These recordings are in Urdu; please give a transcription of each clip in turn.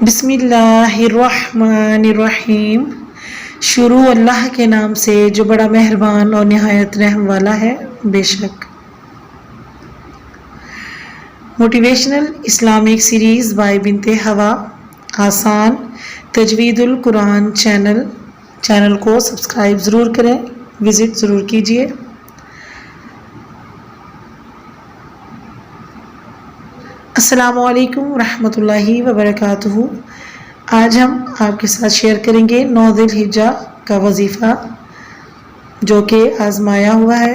بسم اللہ الرحمن الرحیم۔ شروع اللہ کے نام سے جو بڑا مہربان اور نہایت رحم والا ہے۔ بے شک موٹیویشنل اسلامک سیریز بائی بنت ہوا، آسان تجوید القرآن چینل کو سبسکرائب ضرور کریں، وزٹ ضرور کیجیے۔ السلام علیکم ورحمۃ اللہ وبرکاتہ۔ آج ہم آپ کے ساتھ شیئر کریں گے 9 ذی الحجہ کا وظیفہ جو کہ آزمایا ہوا ہے۔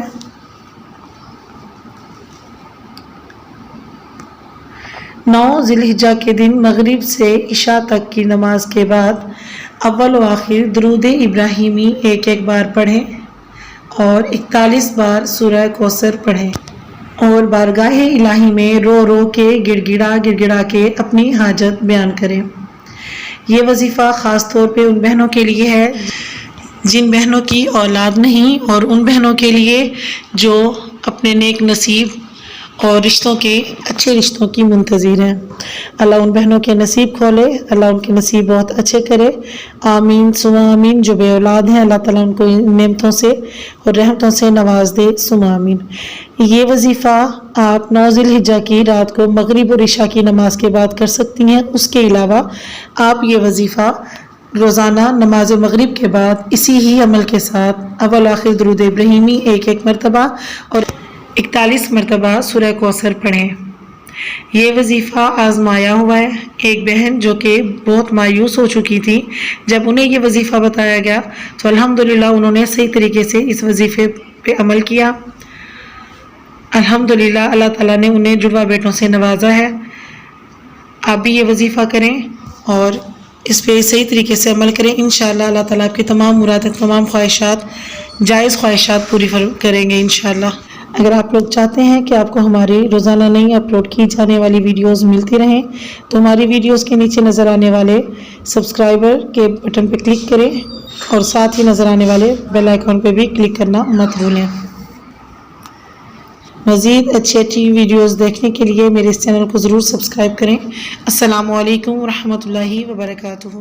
9 ذی الحجہ کے دن مغرب سے عشاء تک کی نماز کے بعد اول و آخر درود ابراہیمی ایک بار پڑھیں اور 41 بار سورہ کوثر پڑھیں اور بارگاہ الہی میں رو کے گڑ گڑا کے اپنی حاجت بیان کریں۔ یہ وظیفہ خاص طور پہ ان بہنوں کے لیے ہے جن بہنوں کی اولاد نہیں، اور ان بہنوں کے لیے جو اپنے نیک نصیب اور اچھے رشتوں کی منتظر ہیں۔ اللہ ان بہنوں کے نصیب کھولے، اللہ ان کے نصیب بہت اچھے کرے، آمین ثم آمین۔ جو بے اولاد ہیں اللہ تعالیٰ ان کو نعمتوں سے اور رحمتوں سے نواز دے، ثم آمین۔ یہ وظیفہ آپ 9 ذی الحجہ کی رات کو مغرب اور عشاء کی نماز کے بعد کر سکتی ہیں۔ اس کے علاوہ آپ یہ وظیفہ روزانہ نماز مغرب کے بعد اسی ہی عمل کے ساتھ اول آخر درود ابراہیمی ایک مرتبہ اور 41 مرتبہ سورہ کوثر پڑھیں۔ یہ وظیفہ آزمایا ہوا ہے۔ ایک بہن جو کہ بہت مایوس ہو چکی تھی، جب انہیں یہ وظیفہ بتایا گیا تو الحمدللہ انہوں نے صحیح طریقے سے اس وظیفے پہ عمل کیا۔ الحمدللہ اللہ تعالیٰ نے انہیں جڑواں بیٹوں سے نوازا ہے۔ آپ بھی یہ وظیفہ کریں اور اس پہ صحیح طریقے سے عمل کریں، انشاءاللہ اللہ تعالیٰ آپ کی تمام مرادیں، تمام خواہشات، جائز خواہشات پوری کریں گے انشاءاللہ۔ اگر آپ لوگ چاہتے ہیں کہ آپ کو ہماری روزانہ نئی اپلوڈ کی جانے والی ویڈیوز ملتی رہیں تو ہماری ویڈیوز کے نیچے نظر آنے والے سبسکرائبر کے بٹن پہ کلک کریں اور ساتھ ہی نظر آنے والے بیل آئیکن پہ بھی کلک کرنا مت بھولیں۔ مزید اچھی ویڈیوز دیکھنے کے لیے میرے اس چینل کو ضرور سبسکرائب کریں۔ السلام علیکم ورحمۃ اللہ وبرکاتہ۔